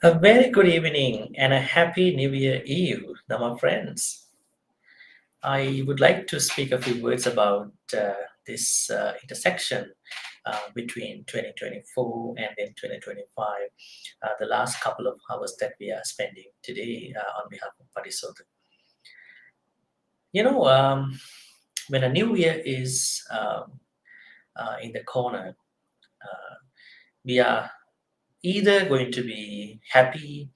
A very good evening and a happy New Year Eve, now my friends. I would like to speak a few words about this intersection between 2024 and then 2025, the last couple of hours that we are spending today on behalf of Parisodha. You know, when a new year is in the corner, uh, we are either going to be happy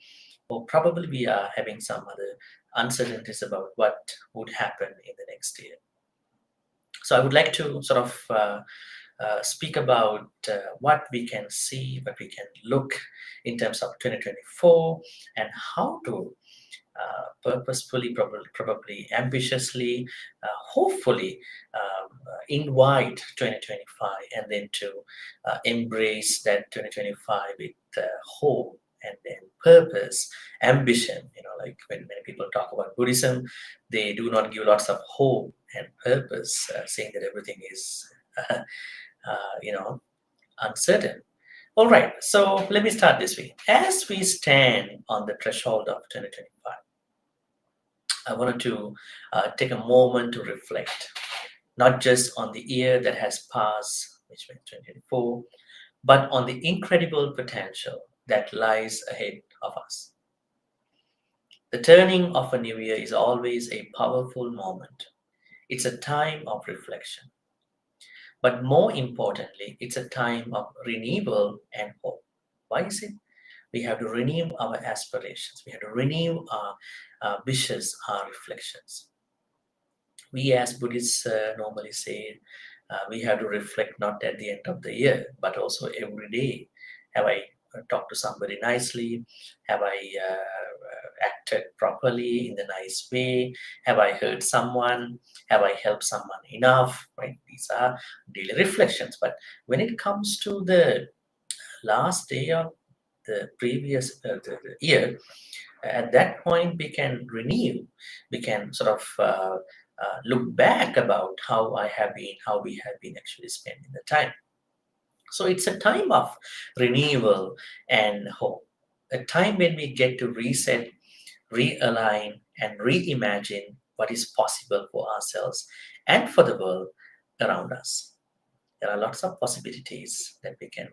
or probably we are having some other uncertainties about what would happen in the next year. So I would like to sort of speak about what we can see, what we can look in terms of 2024, and how to purposefully, probably ambitiously, hopefully invite 2025 and then to embrace that 2025 with hope and then purpose, ambition. Like when many people talk about Buddhism, they do not give lots of hope and purpose, saying that everything is, you know, uncertain. All right, so let me start this way. As we stand on the threshold of 2025, I wanted to take a moment to reflect, not just on the year that has passed, which was 2024, but on the incredible potential that lies ahead of us. The turning of a new year is always a powerful moment. It's a time of reflection. But more importantly, it's a time of renewal and hope. Why is it? We have to renew our aspirations. We have to renew our wishes, our reflections. We as Buddhists normally say we have to reflect not at the end of the year, but also every day. Have I talked to somebody nicely? Have I acted properly in the nice way? Have I heard someone? Have I helped someone enough? Right? These are daily reflections. But when it comes to the last day of the previous the year, at that point we can renew, we can sort of look back about how I have been, how we have been actually spending the time. So it's a time of renewal and hope, a time when we get to reset, realign, and reimagine what is possible for ourselves and for the world around us. There are lots of possibilities that we can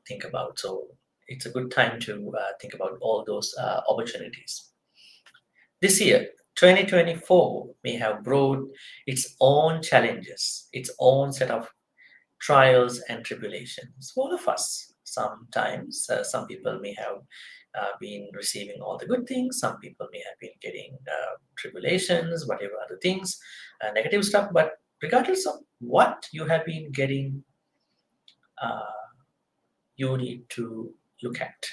think about. So it's a good time to think about all those opportunities. This year, 2024 may have brought its own challenges, its own set of trials and tribulations for all of us. Sometimes some people may have been receiving all the good things, some people may have been getting tribulations, whatever other things, negative stuff. But regardless of what you have been getting, uh, you need to look at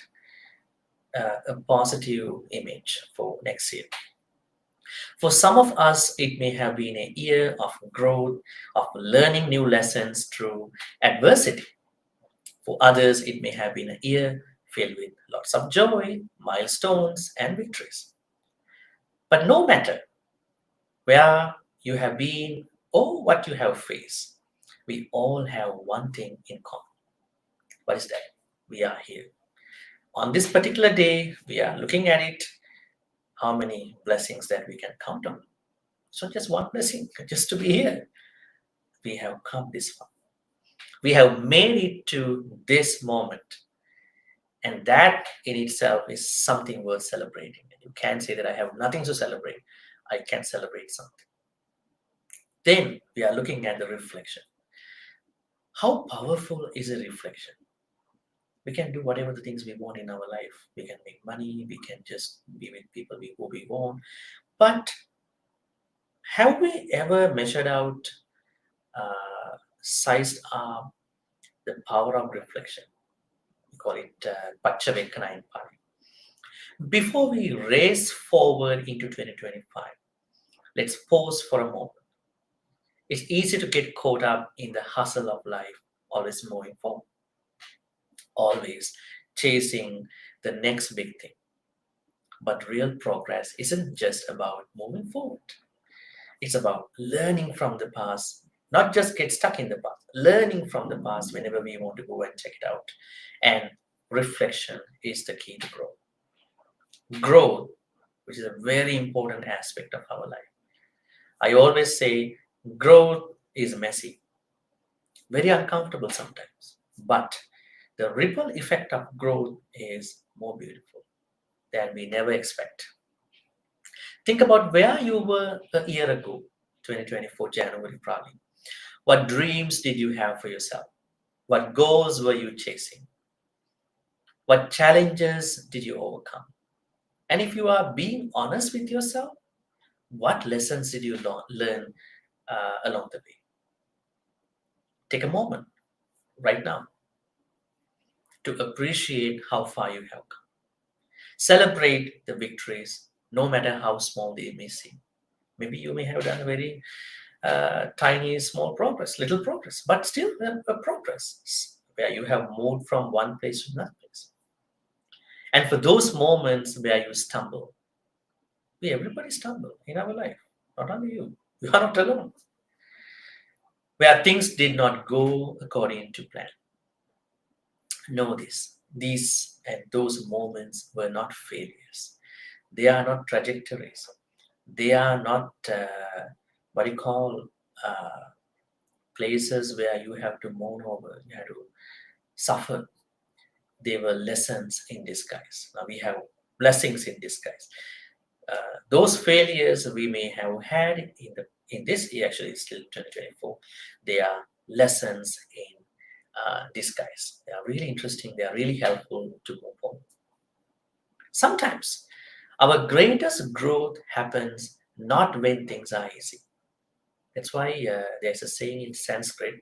a positive image for next year. For some of us, it may have been a year of growth, of learning new lessons through adversity. For others, it may have been a year filled with lots of joy, milestones, and victories. But no matter where you have been or what you have faced, we all have one thing in common. What is that? We are here. On this particular day, we are looking at it, how many blessings that we can count on. So just one blessing, just to be here. We have come this far. We have made it to this moment. And that in itself is something worth celebrating. You can't say that I have nothing to celebrate. I can celebrate something. Then we are looking at the reflection. How powerful is a reflection? We can do whatever the things we want in our life. We can make money. We can just be with people who we want. But have we ever measured out, sized up the power of reflection? We call it Pachavekana in Pali. Before we race forward into 2025, let's pause for a moment. It's easy to get caught up in the hustle of life, always moving forward, always chasing the next big thing. But real progress isn't just about moving forward. It's about learning from the past, not just get stuck in the past, learning from the past whenever we want to go and check it out, and reflection is the key to growth. Growth, which is a very important aspect of our life. I always say growth is messy, very uncomfortable sometimes, but the ripple effect of growth is more beautiful than we never expect. Think about where you were a year ago, 2024 January probably. What dreams did you have for yourself? What goals were you chasing? What challenges did you overcome? And if you are being honest with yourself, what lessons did you learn along the way? Take a moment right now to appreciate how far you have come. Celebrate the victories, no matter how small they may seem. Maybe you may have done a very tiny, small progress, little progress, but still a progress where you have moved from one place to another place. And for those moments where you stumble, we everybody stumble in our life, not only you. You are not alone. Where things did not go according to plan. Know this. These and those moments were not failures. They are not trajectories. They are not what you call places where you have to mourn over, you have to suffer. They were lessons in disguise. Now we have blessings in disguise. Those failures we may have had in this year, actually it's still 2024, they are lessons in disguise. They are really interesting. They are really helpful to move forward. Sometimes our greatest growth happens not when things are easy. That's why there's a saying in Sanskrit: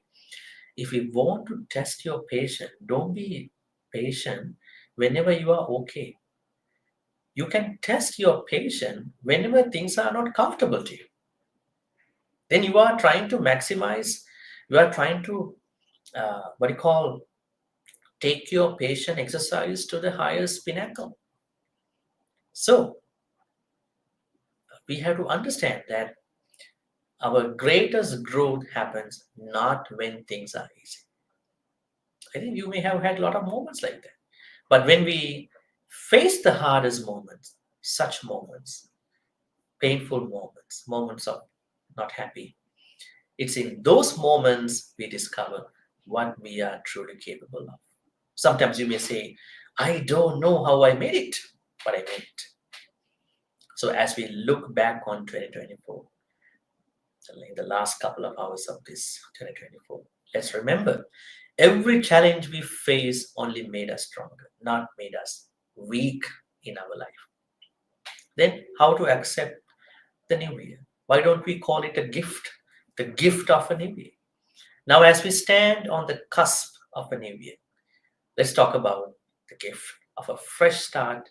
if you want to test your patience, don't be patient whenever you are okay. You can test your patience whenever things are not comfortable to you. Then you are trying to maximize, you are trying to, what you call, take your patient exercise to the highest pinnacle. So we have to understand that our greatest growth happens not when things are easy. I think you may have had a lot of moments like that. But when we face the hardest moments, such moments, painful moments, moments of not happy, it's in those moments we discover what we are truly capable of. Sometimes you may say, I don't know how I made it, but I made it. So as we look back on 2024, in the last couple of hours of this 2024, let's remember every challenge we face only made us stronger, not made us weak in our life. Then, how to accept the new year? Why don't we call it a gift? The gift of a new year. Now, as we stand on the cusp of a new year, let's talk about the gift of a fresh start.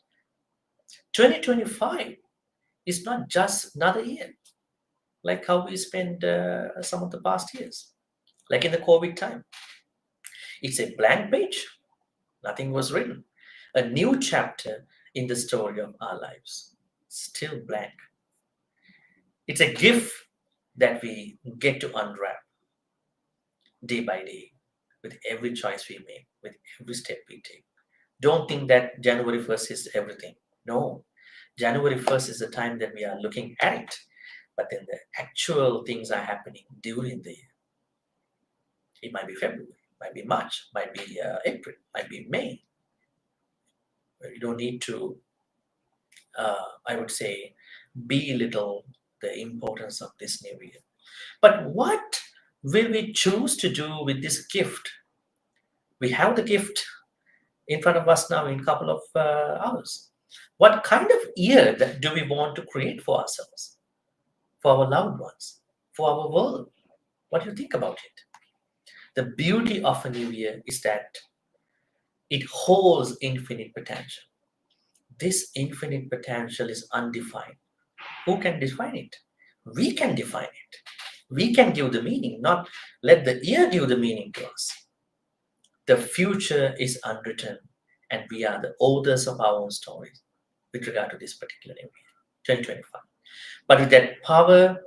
2025 is not just another year, like how we spent some of the past years, like in the COVID time. It's a blank page, nothing was written. A new chapter in the story of our lives, still blank. It's a gift that we get to unwrap day by day with every choice we make, with every step we take. Don't think that January 1st is everything. No, January 1st is the time that we are looking at it, but then the actual things are happening during the year. It might be February, might be March, might be April, might be May. You don't need to, I would say, belittle the importance of this new year. But what will we choose to do with this gift? We have the gift in front of us now in a couple of hours. What kind of year do we want to create for ourselves, for our loved ones, for our world? What do you think about it? The beauty of a new year is that it holds infinite potential. This infinite potential is undefined. Who can define it? We can define it. We can give the meaning, not let the year give the meaning to us. The future is unwritten, and we are the authors of our own stories with regard to this particular year, 2025. But with that power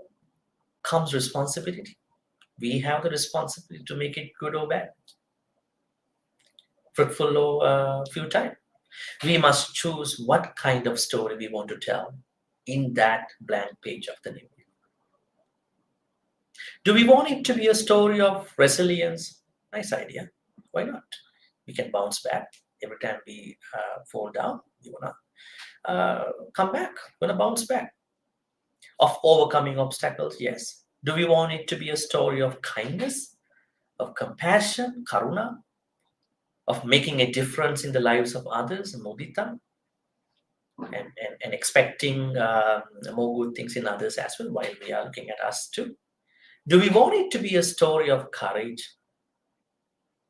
comes responsibility. We have the responsibility to make it good or bad. fruitful or futile. We must choose what kind of story we want to tell in that blank page of the new year. Do we want it to be a story of resilience? Nice idea. Why not? We can bounce back every time we fall down. We wanna come back. Wanna bounce back. Of overcoming obstacles, yes. Do we want it to be a story of kindness, of compassion, karuna, of making a difference in the lives of others, mudita, and expecting more good things in others as well while we are looking at us too? Do we want it to be a story of courage,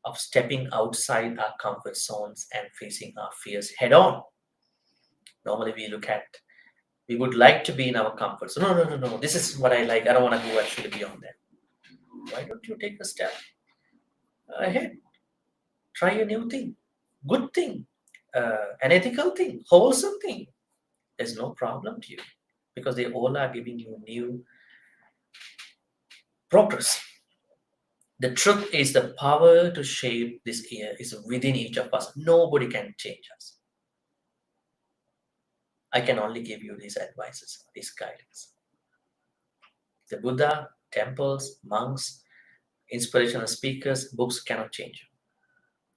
of stepping outside our comfort zones and facing our fears head on? Normally, we would like to be in our comfort zone. No, no, no, no. This is what I like. I don't want to go actually beyond that. Why don't you take a step ahead? Try a new thing, good thing, an ethical thing, wholesome thing. There's no problem to you because they all are giving you new progress. The truth is the power to shape this year is within each of us. Nobody can change us. I can only give you these advices, these guidance. The Buddha, temples, monks, inspirational speakers, books cannot change you.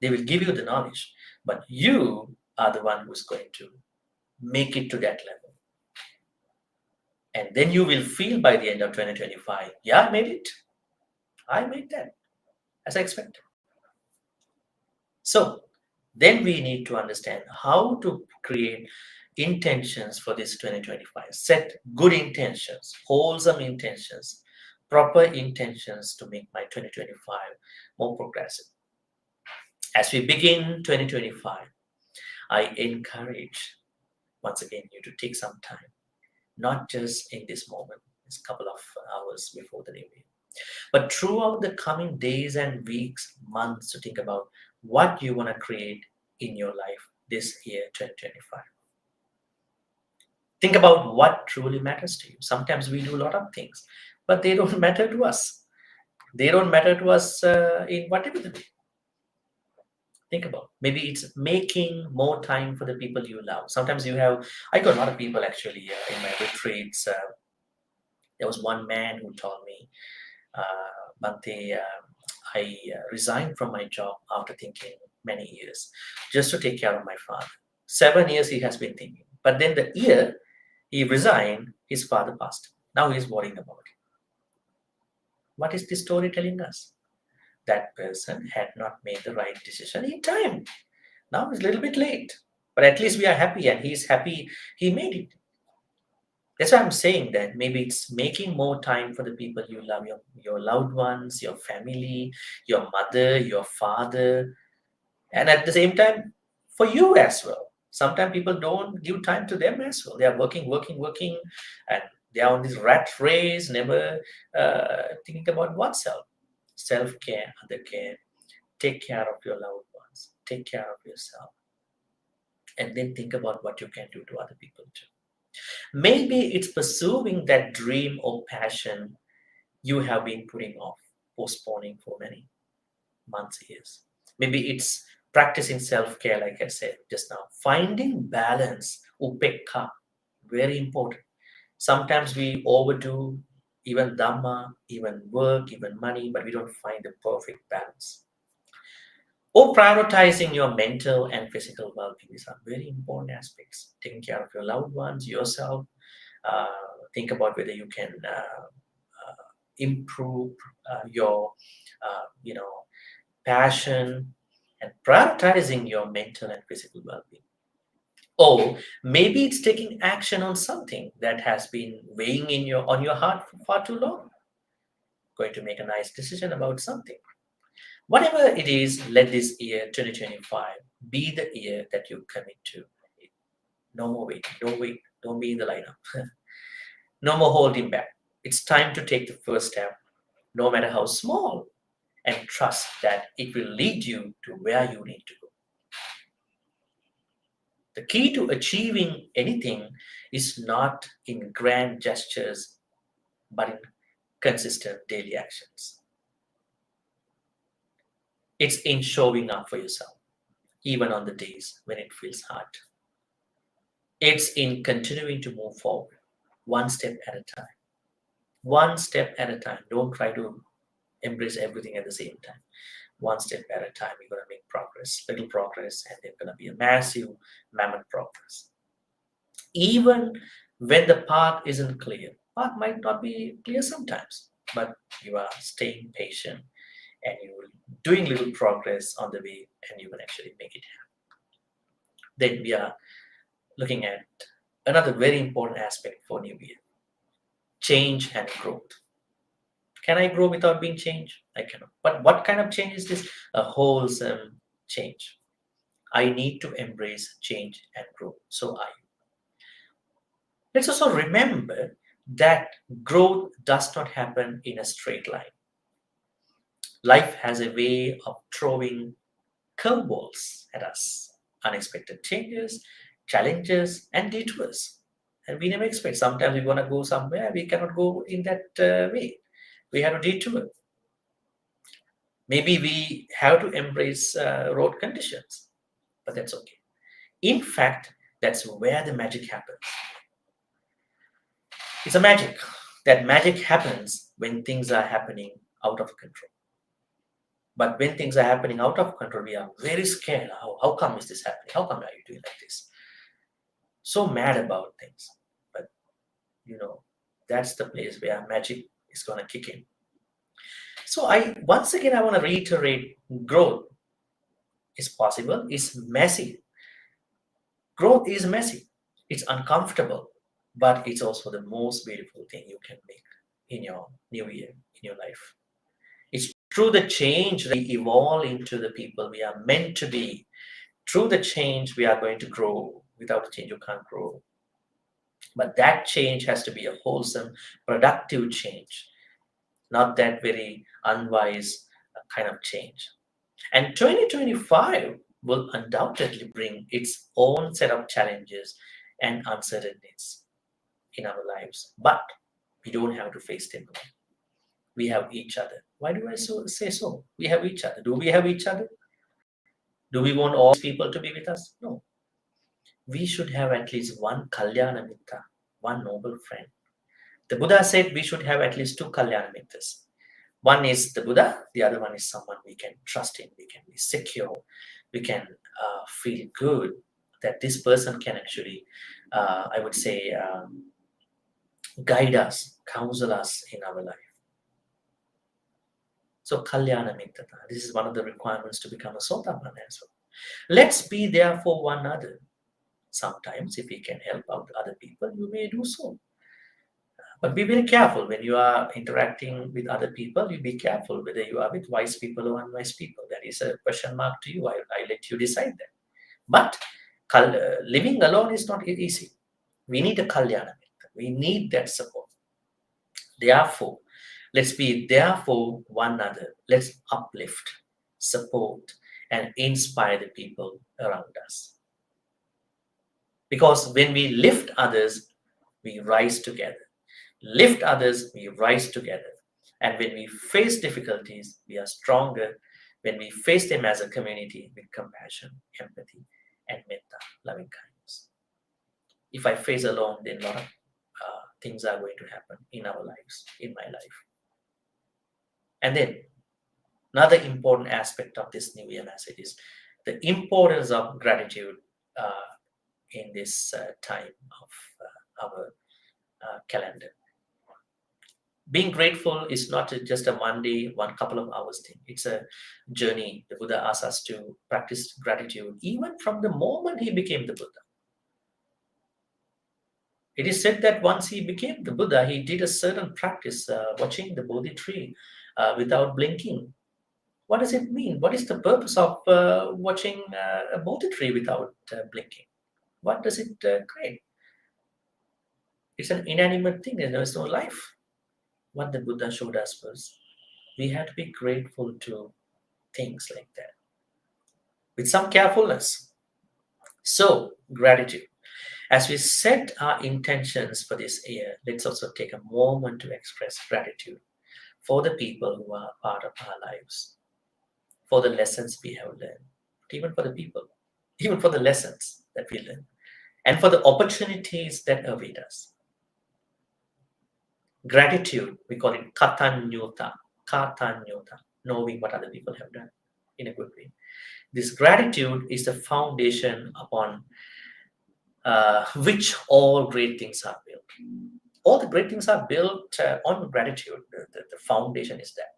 They will give you the knowledge, but you are the one who's going to make it to that level. And then you will feel by the end of 2025, yeah, I made it. I made that as I expected. So then we need to understand how to create intentions for this 2025. Set good intentions, wholesome intentions, proper intentions to make my 2025 more progressive. As we begin 2025, I encourage once again you to take some time, not just in this moment, this couple of hours before the new year, but throughout the coming days and weeks, months to think about what you want to create in your life this year, 2025. Think about what truly matters to you. Sometimes we do a lot of things, but they don't matter to us. They don't matter to us in whatever they do. Think about maybe it's making more time for the people you love. Sometimes you have, I got a lot of people actually in my retreats. There was one man who told me, Bhante, I resigned from my job after thinking many years just to take care of my father. 7 years he has been thinking. But then the year he resigned, his father passed. Now he's worrying about it. What is this story telling us? That person had not made the right decision in time. Now it's a little bit late. But at least we are happy and he's happy he made it. That's why I'm saying that maybe it's making more time for the people you love, your loved ones, your family, your mother, your father, and at the same time for you as well. Sometimes people don't give time to them as well. They are working, working, working, and they are on this rat race, never thinking about oneself. Self care, other care, take care of your loved ones, take care of yourself, and then think about what you can do to other people too. Maybe it's pursuing that dream or passion you have been putting off, postponing for many months, years. Maybe it's practicing self care, like I said just now, finding balance, upekka, very important. Sometimes we overdo even dhamma, even work, even money, but we don't find the perfect balance. Or prioritizing your mental and physical well-being. These are very important aspects. Taking care of your loved ones, yourself. Uh, think about whether you can improve your, passion and prioritizing your mental and physical well-being. Or maybe it's taking action on something that has been weighing in your on your heart for far too long. Going to make a nice decision about something. Whatever it is, let this year 2025 be the year that you commit to. No more waiting. Don't wait. Don't be in the lineup. No more holding back. It's time to take the first step, no matter how small, and trust that it will lead you to where you need to go. The key to achieving anything is not in grand gestures, but in consistent daily actions. It's in showing up for yourself. even on the days when it feels hard. It's in continuing to move forward, one step at a time. One step at a time. Don't try to embrace everything at the same time. One step at a time, you're going to make progress, little progress, and there's going to be a massive, mammoth progress. Even when the path isn't clear, path might not be clear sometimes, but you are staying patient and you're doing little progress on the way, and you can actually make it happen. Then we are looking at another very important aspect for New Year: change and growth. Can I grow without being changed? I cannot. But what kind of change is this? A wholesome change. I need to embrace change and grow. So I. Let's also remember that growth does not happen in a straight line. Life has a way of throwing curveballs at us, unexpected changes, challenges, and detours. And we never expect. Sometimes we want to go somewhere, we cannot go in that way. We have to detour. Maybe we have to embrace road conditions, but that's okay. In fact, that's where the magic happens. It's a magic. That magic happens when things are happening out of control. But when things are happening out of control, we are very scared. How come is this happening? How come are you doing like this? So mad about things. But you know, that's the place where magic is gonna kick in. So I want to reiterate, growth is possible, it's messy. Growth is messy. It's uncomfortable, but it's also the most beautiful thing you can make in your new year, in your life. It's through the change that we evolve into the people we are meant to be. Through the change, we are going to grow. Without a change, you can't grow. But that change has to be a wholesome, productive change, not that very unwise kind of change. And 2025 will undoubtedly bring its own set of challenges and uncertainties in our lives. But we don't have to face them alone. We have each other. Why do I say so? We have each other. Do we have each other? Do we want all people to be with us? No. We should have at least one Kalyana Mitra, one noble friend. The Buddha said we should have at least two Kalyana Mitras. One is the Buddha, the other one is someone we can trust in, we can be secure, we can feel good that this person can actually, I would say, guide us, counsel us in our life. So, Kalyana Mitra, this is one of the requirements to become a Sotapan as well. Let's be there for one another. Sometimes, if we can help out other people, you may do so. But be very careful when you are interacting with other people. You be careful whether you are with wise people or unwise people. That is a question mark to you. I let you decide that. But living alone is not easy. We need a kalyana. We need that support. Therefore, let's be there for one another. Let's uplift, support, and inspire the people around us. Because when we lift others, we rise together. Lift others, we rise together. And when we face difficulties, we are stronger when we face them as a community with compassion, empathy, and metta, loving kindness. If I face alone, then a lot of things are going to happen in our lives, in my life. And then another important aspect of this New Year message is the importance of gratitude in this time of our calendar. Being grateful is not just a Monday, one couple of hours thing. It's a journey. The Buddha asks us to practice gratitude even from the moment he became the Buddha. It is said that once he became the Buddha, he did a certain practice, watching the Bodhi tree without blinking. What does it mean? What is the purpose of watching a Bodhi tree without blinking? What does it create? It's an inanimate thing, and there is no life. What the Buddha showed us was we have to be grateful to things like that with some carefulness. So, gratitude. As we set our intentions for this year, let's also take a moment to express gratitude for the people who are part of our lives, for the lessons we have learned, but even for the people. even for the lessons that we learn, and for the opportunities that await us. Gratitude, we call it katanyota, knowing what other people have done in a good way. This gratitude is the foundation upon which all great things are built. All the great things are built on gratitude. The foundation is that.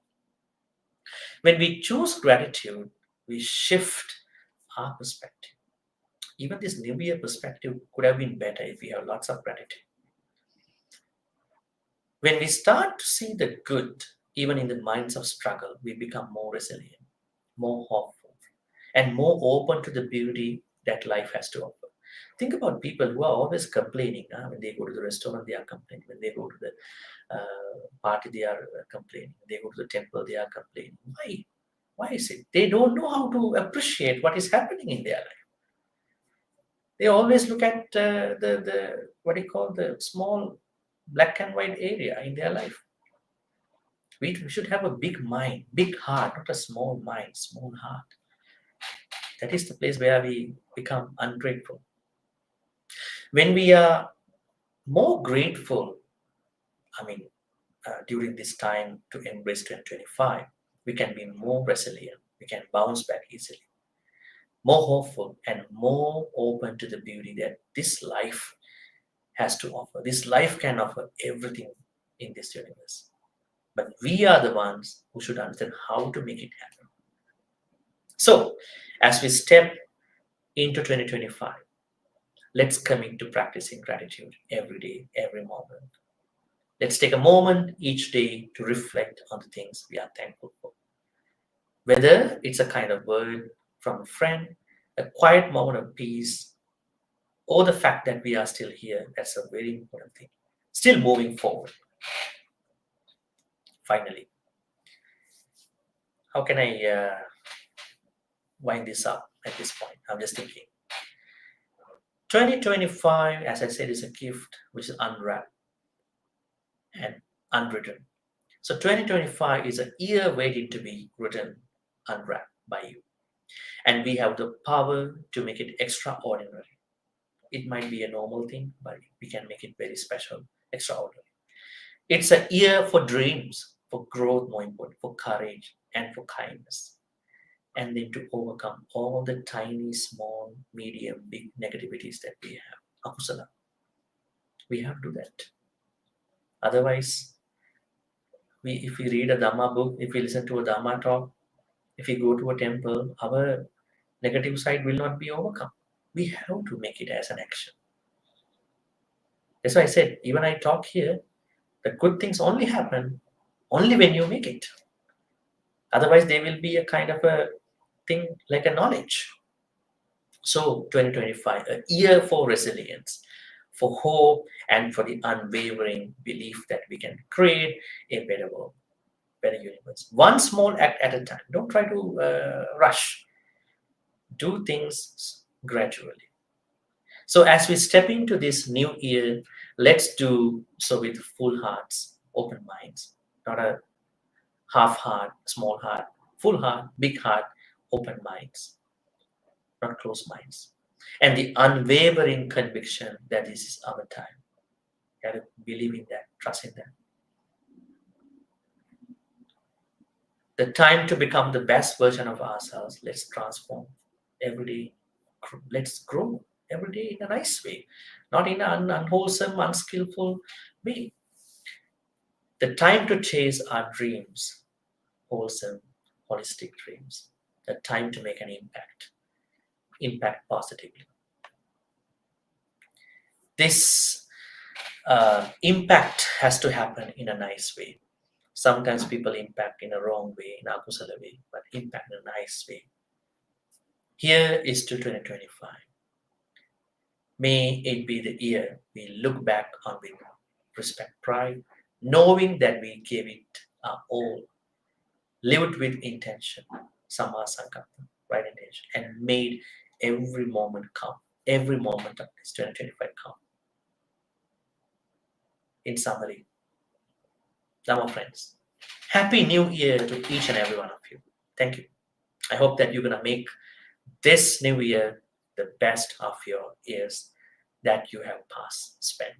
When we choose gratitude, we shift our perspective. Even this New Year perspective could have been better if we have lots of gratitude. When we start to see the good, even in the minds of struggle, we become more resilient, more hopeful, and more open to the beauty that life has to offer. Think about people who are always complaining. When they go to the restaurant, they are complaining. When they go to the party, they are complaining. When they go to the temple, they are complaining. Why? Why is it? They don't know how to appreciate what is happening in their life. They always look at the what do you call the small black and white area in their life. We should have a big mind, big heart, not a small mind, small heart. That is the place where we become ungrateful. When we are more grateful, I mean, during this time to embrace 2025, we can be more resilient. We can bounce back easily, more hopeful, and more open to the beauty that this life has to offer. This life can offer everything in this universe. But we are the ones who should understand how to make it happen. So, as we step into 2025, let's commit to practicing gratitude every day, every moment. Let's take a moment each day to reflect on the things we are thankful for. Whether it's a kind of word from a friend, a quiet moment of peace, or the fact that we are still here, that's a very important thing. Still moving forward. Finally, how can I wind this up at this point? I'm just thinking. 2025, as I said, is a gift which is unwrapped and unwritten. So 2025 is a year waiting to be written, unwrapped by you. And we have the power to make it extraordinary. It might be a normal thing, but we can make it very special, extraordinary. It's a year for dreams, for growth, more important, for courage, and for kindness. And then to overcome all the tiny, small, medium, big negativities that we have. Akusala. We have to do that. Otherwise, if we read a Dhamma book, if we listen to a Dhamma talk, if we go to a temple, our negative side will not be overcome. We have to make it as an action. That's why I said, even I talk here, the good things only happen only when you make it. Otherwise, they will be a kind of a thing like a knowledge. So 2025, a year for resilience, for hope, and for the unwavering belief that we can create a better world, better universe. One small act at a time. Don't try to rush. Do things gradually. So as we step into this new year, let's do so with full hearts, open minds, not a half heart, small heart, full heart, big heart, open minds, not closed minds. And the unwavering conviction that this is our time. You have to believe in that, trust in that. The time to become the best version of ourselves. Let's transform every day. Let's grow every day in a nice way, not in an unwholesome, unskillful way. The time to chase our dreams, wholesome, holistic dreams. The time to make an impact positively. This impact has to happen in a nice way. Sometimes people impact in a wrong way, in a akusala way, but impact in a nice way. Here is to 2025. May it be the year we look back on with respect, pride, knowing that we gave it our all, lived with intention, sama sankappa, right intention, and made every moment count, every moment of this 2025 count. In summary, Dhamma friends, Happy New Year to each and every one of you. Thank you. I hope that you're going to make this new year the best of your years that you have past spent.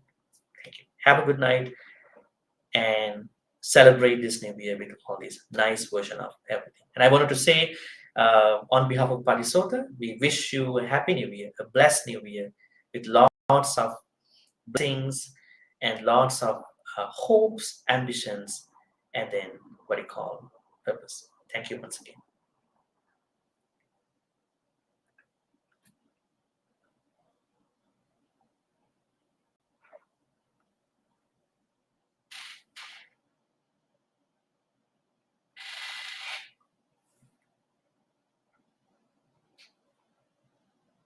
Thank you. Have a good night and celebrate this new year with all these nice version of everything. And I wanted to say, on behalf of Parisota, we wish you a happy new year, a blessed new year with lots of blessings and lots of hopes, ambitions, and then what you call purpose. Thank you once again.